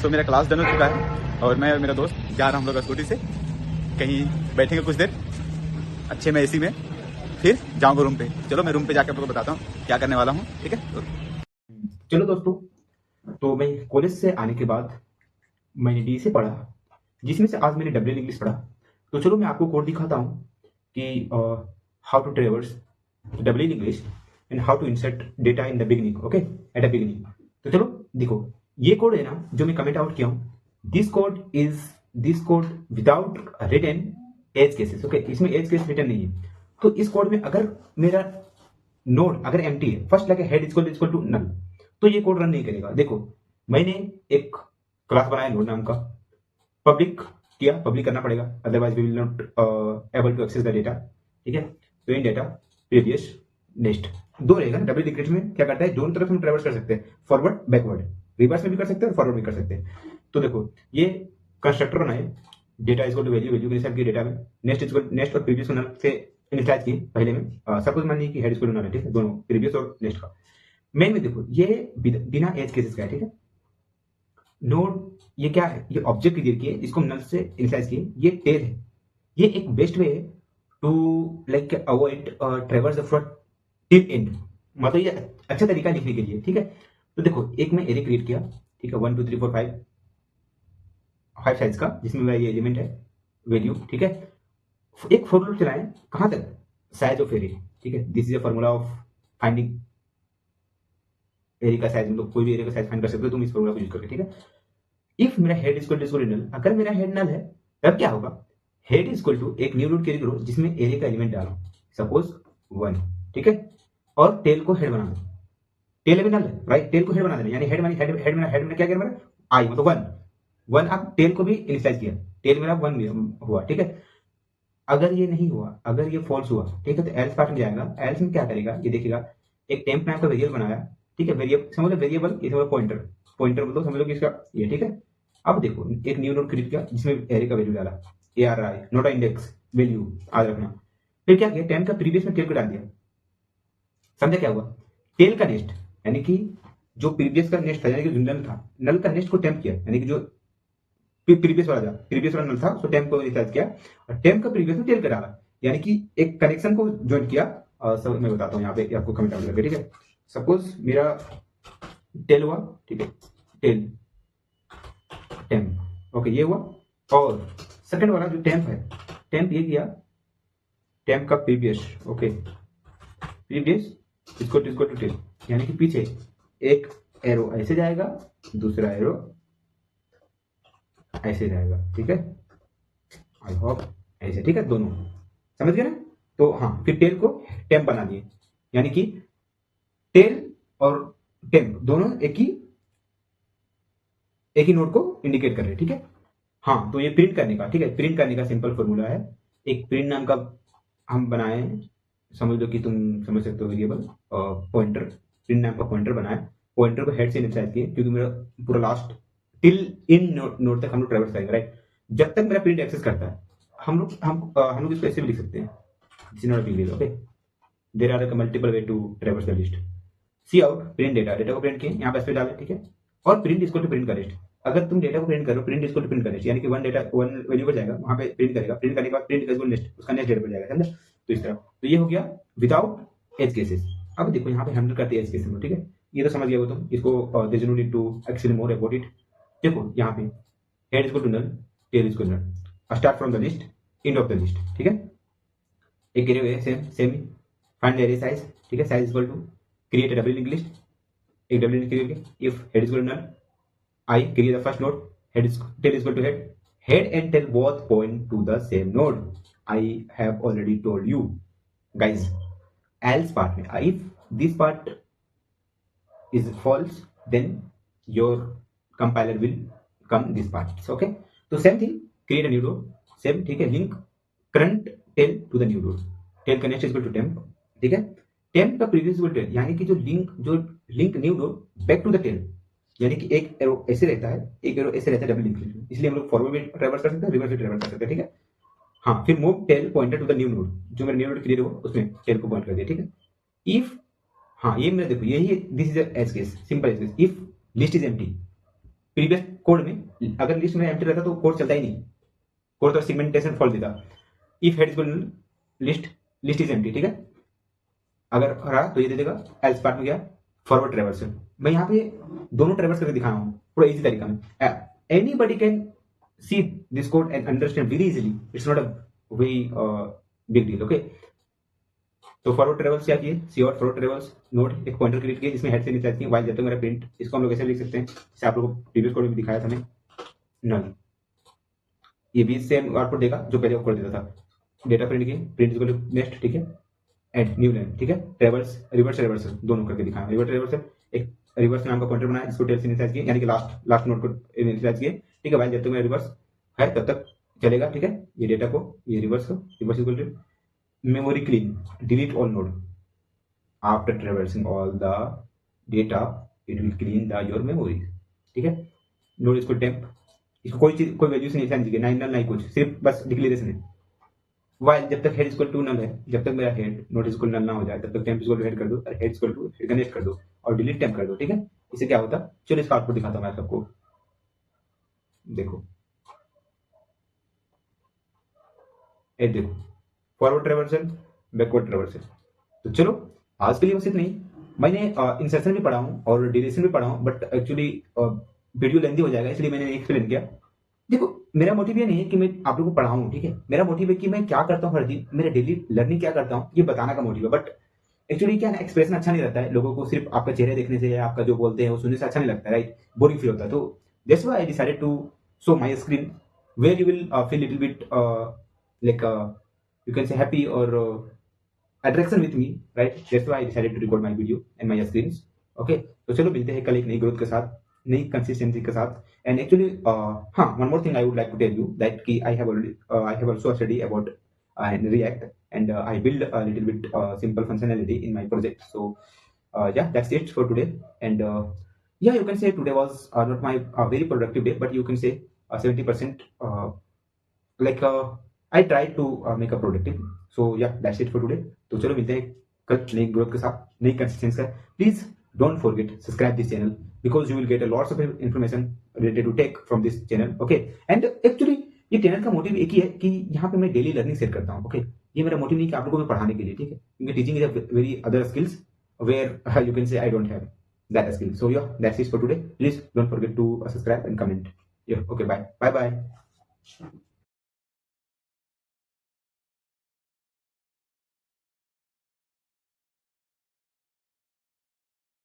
सो मेरा class done हो चुका है और मैं और मेरा दोस्त जा रहा हूँ हम लोग स्कूटी से कहीं बैठेंगे कुछ देर अच्छे में एसी में, फिर जाऊँगा रूम पे। चलो मैं रूम पे जाकर आपको बताता हूँ क्या करने वाला हूँ, ठीक है। चलो दोस्तों, तो मैं कॉलेज से आने के बाद मैंने डी से पढ़ा, जिसमें से आज मैंने डब्ल्यू इंग्लिश पढ़ा। तो चलो मैं आपको कोड दिखाता हूँ कि how to traverse W English and how to insert data in the beginning, okay, at the beginning. तो चलो देखो, ये कोड है ना जो मैं कमेंट आउट किया हूँ, this code without written edge cases, okay. इसमें एज केस रिटन नहीं है। तो इस कोड में अगर मेरा नोड अगर एम्प्टी है, फर्स्ट लगे हेड इक्वल टू नल, तो ये कोड रन नहीं करेगा। देखो, मैंने एक क्लास बनाया नोड नाम का, पब्लिक किया, पब्लिक करना पड़ेगा, otherwise we will not able to access the data, ठीक है। तो इन डेटा प्रीवियस नेक्स्ट दो रहेगा ना। डबल डिक्रिप्ट में क्या करता है, दोनों तरफ हम ट्रेवर्स कर सकते हैं, फॉरवर्ड बैकवर्ड, रिवर्स में भी कर सकते हैं और फॉरवर्ड भी कर सकते हैं। तो देखो, ये कंस्ट्रक्टर बनाए, data equal to value, value के हिसाब की डेटा में नेक्स्ट इक्वल नेक्स्ट और प्रीवियस को नल से इनिशियलाइज की पहले में। सपोज मान लीजिए कि हेड इक्वल टू नल है, ठीक है, दोनों प्रीवियस और नेक्स्ट का। मेन में देखो, ये बिना एज केसेस का है, ठीक है। नोड ये क्या है, ये ऑब्जेक्ट क्रिएट किए, इसको नल से इनिशियलाइज किए, ये टेल है। ये एक बेस्ट वे है to like avoid traverse the fraud till end, मतलब ये अच्छा तरीका लिखने के लिए, ठीक है। तो देखो, एक मैं एरे क्रिएट किया, ठीक है, 1 2 3 4 5 साइज का, जिसमें मेरा ये एलिमेंट है वैल्यू, ठीक है। एक फॉर लूप चलाएं, कहां तक, साइज ऑफ एरे, ठीक है। This is a formula of finding array का साइज, मतलब कोई भी एरे का साइज फाइंड कर सकते हो तुम इस फॉर्मूला को यूज करके, ठीक है। इफ मेरा हेड इक्वल टू नल, अगर मेरा हेड नल है तब क्या होगा, हेड इक्वल टू एक न्यू नोड क्रिएट करो जिसमें एरे का एलिमेंट डालो, सपोज 1, ठीक है। और टेल को हेड बना दो, टेल भी नल है, राइट, टेल को हेड बना देना, यानी हेड मानी हेड में क्या किया मेरा, आई मतलब 1 अब टेल को भी इनिशियलाइज किया, टेल मेरा 1 हुआ, ठीक है। अगर ये नहीं हुआ, अगर ये फॉल्स हुआ, ठीक है, तो एल्स पार्ट में जाएगा। एल्स में क्या करेगा, ये देखेगा, एक टेम्प नाम का वेरिएबल बनाया, ठीक है, वेरिएबल समझ लो, वेरिएबल ये समझ पॉइंटर, पॉइंटर मतलब समझ लो कि इसका ये, ठीक है। अब देखो, एक न्यू नोड क्रिएट किया जिसमें एरे का वैल्यू डाला, A R I note index value याद रखना। फिर क्या किया, टेम्प का प्रीवियस में टेल को डाल दिया, समझा क्या हुआ, टेल का नेक्स्ट, यानी कि जो प्रीवियस का नेक्स्ट था, यानी कि जो नल था, नल का नेक्स्ट को टेम्प किया, यानी कि जो प्रीवियस वाला नल था, सो टेम्प को रिचार्ज किया, और टेम्प का प्रीवियस में टेल का डाला, यानी कि एक कनेक्शन को ज्वाइन किया। सब मैं बताता हूँ यहाँ पे आपको कमेंट आउट करके, ठीक है। सपोज मेरा टेल हुआ, ठीक है, टेल टेम्प, ओके, ये हुआ। और सेकंड वाला जो टेम्प है, टेम्प ये किया, टेम्प का प्रीवियस, ओके, प्रीवियस इसको टू टेल, यानी कि पीछे एक एरो ऐसे जाएगा, दूसरा एरो ऐसे जाएगा, ठीक है। आई होप ऐसे, ठीक है, दोनों समझ गए ना। तो हाँ, फिर टेल को टेम्प बना दिए, यानी कि टेल और टेम्प दोनों एक ही नोड को इंडिकेट कर रहे हैं, ठीक है। हाँ, तो ये प्रिंट करने का, ठीक है, प्रिंट करने का सिंपल फॉर्मूला है, एक प्रिंट नाम का हम बनाए, समझ लो कि तुम समझ सकते हो, वेरिएबल पॉइंटर, प्रिंट नाम का पॉइंटर बनाया, पॉइंटर को हेड से इनिशियलाइज किए, क्योंकि मेरा पूरा लास्ट टिल इन नोड तक हम लोग ट्रैवर्स करेंगे, राइट। जब तक मेरा प्रिंट एक्सेस करता है, हम लोग इसको ऐसे भी लिख सकते हैं, this is not a big deal, okay. There are multiple way to traverse the list. C out print data, data को प्रिंट किए, यहाँ पे डाले, ठीक है। और प्रिंट इक्वल टू प्रिंट का लिस्ट, अगर तुम डेटा को प्रिंट करो, प्रिंट इक्वल टू प्रिंट का लिस्ट, यानी कि वन वैल्यू पर जाएगा, वहां पे प्रिंट करेगा, प्रिंट करने के बाद प्रिंट इक्वल नेक्स्ट, उसका नेक्स्ट डेटा पर जाएगा, समझा। तो इस तरह, तो ये हो गया विदाउट एज केसेस। अब देखो, यहाँ पे हैंडल करते हैं एज केसेस, ठीक है। ये तो समझ गया हो तुम इसको, there is no need to explain more about it. देखो यहाँ पे head equal to null, tail equal to null, start from the list, end of the list, ठीक है। एक एरे है same find the array size, ठीक है, size equal to create a double link list, एक डबल लिंक क्रिएट किया, if head equal to null, I create the first node, tail is equal to head and tail both point to the same node. I have already told you guys, else part में, if this part is false, then your compiler will come this part, okay. तो same thing, create a new node, same, ठीक है, link current tail to the new node, tail का next is equal to temp, ठीक है। temp का previous equal to tail, यानी कि जो link new node back to the tail, यानी कि एक एरो ऐसे रहता है, एक एरो ऐसे रहता है डबल लिंक, इसलिए हम लोग फॉरवर्ड भी ट्रैवर्स कर सकते हैं, रिवर्स भी ट्रैवर्स कर सकते हैं, ठीक है। हाँ, फिर move tail pointer to the new node, जो मेरा न्यू नोड क्रिएट हुआ उसमें टेल को पॉइंट कर दिया, ठीक है। इफ, हाँ, ये मेरा देखो, यही this is edge case, simple edge case, if list is empty, previous code में अगर लिस्ट में एम्प्टी रहता तो कोड चलता ही नहीं, कोड तो सेगमेंटेशन फॉल्ट देता। If head is equal list is empty, ठीक है, अगर रहा तो ये दे देगा एल्स पार्ट में गया फॉरवर्ड ट्रैवर्सल। मैं यहाँ पे दोनों ट्रैवर्स करके दिखा रहा हूँ पूरा इजी तरीका में। Anybody can see this code and understand very easily, it's not a very big deal. Okay, तो फॉरवर्ड ट्रैवल्स क्या किए, सी और फॉरवर्ड ट्रैवल्स नोड एक पॉइंटर क्रिएट किया जिसमें हेड से नीचे वाइल जब तक मेरा प्रिंट, इसको हम लोग ऐसे लिख सकते हैं जैसे आप लोगों को प्रीवियस कोड में भी दिखाया था मैंने, नल। ये भी सेम आउटपुट देगा जो पहले कोड देता था। डेटा प्रिंट किए, प्रिंट इज नेक्स्ट, ठीक है, एंड न्यू लाइन, ठीक है, ट्रैवल्स रिवर्स रिवर्सल दोनों करके दिखाया। रिवर्स रिवर्सल एक रिवर्स नाम का पॉइंटर बनाया इसको टेल से इनिशियलाइज किया, यानी कि लास्ट नोड को इनिशियलाइज किए, ठीक है, वाइल जब तक मेरा रिवर्स है तब तक चलेगा, ठीक है। ये डेटा को ये reverse equal to memory clean, delete all node after traversing all the data, it will clean your memory, ठीक है। node इसको temp, इसको कोई चीज कोई वैल्यूज नहीं असाइन की, ना नल नहीं कुछ, सिर्फ बस डिक्लेरेशन है। while जब तक head इक्वल टू नल है, जब तक मेरा head नोड इक्वल नल ना हो जाए तब तक temp इक्वल टू हेड कर दो और head इक्वल टू कनेक्ट कर दो और डिलीट temp कर दो, ठीक है। इससे क्या होता, चलो इसका आउटपुट दिखाता हूं मैं सबको, देखो देखो फॉरवर्ड ट्रैवर्सल, बैकवर्ड ट्रैवर्सल। तो चलो आज के लिए बस इतना ही। मैंने इंसर्शन भी पढ़ा हूँ और डिलीशन भी पढ़ा हूँ, बट एक्चुअली वीडियो लेंदी हो जाएगा इसलिए मैंने एक्सप्लेन किया। देखो मेरा मोटिव ये नहीं है कि मैं आप लोगों को पढ़ाऊँ, ठीक है, मेरा मोटिव है कि मैं क्या करता हूँ हर दिन, मेरा डेली लर्निंग क्या करता हूँ ये बताने का मोटिव है। बट एक्चुअली क्या है, एक्सप्रेशन अच्छा नहीं रहता है लोगों को, सिर्फ आपका चेहरे देखने से या आपका जो बोलते हैं वो सुनने से अच्छा नहीं लगता है, राइट, बोरिंग फील होता है। तो that's why I decided to show my screen where you will feel little bit like you can say happy or attraction with me, right? That's why I decided to record my video and my screens. Okay, तो चलो मिलते हैं कल एक नई growth के साथ, नई कंसिस्टेंसी के साथ। एंड एक्चुअली हाँ, one more thing I would like to tell you that कि I have also study about React and I build a little bit simple functionality in my project. So yeah, that's it for today. And yeah, you can say today was not my very productive day, but you can say 70% like I tried to make a productive. So yeah, that's it for today. तो चलो मिलते हैं कल नई growth के साथ, नई consistency का। Please don't forget subscribe this channel because you will get a lots of information related to tech from this channel. Okay, and actually ये चैनल का मोटिव एक ही है कि यहाँ पे मैं डेली लर्निंग शेयर करता हूँ। ओके, ये मेरा मोटिव नहीं कि आप लोगों को मैं पढ़ाने के लिए, ठीक है, क्योंकि teaching is a very other skills where you can say I don't have that skill. So yeah, that's it for today. Please don't forget to subscribe and comment. Yeah, okay, bye bye.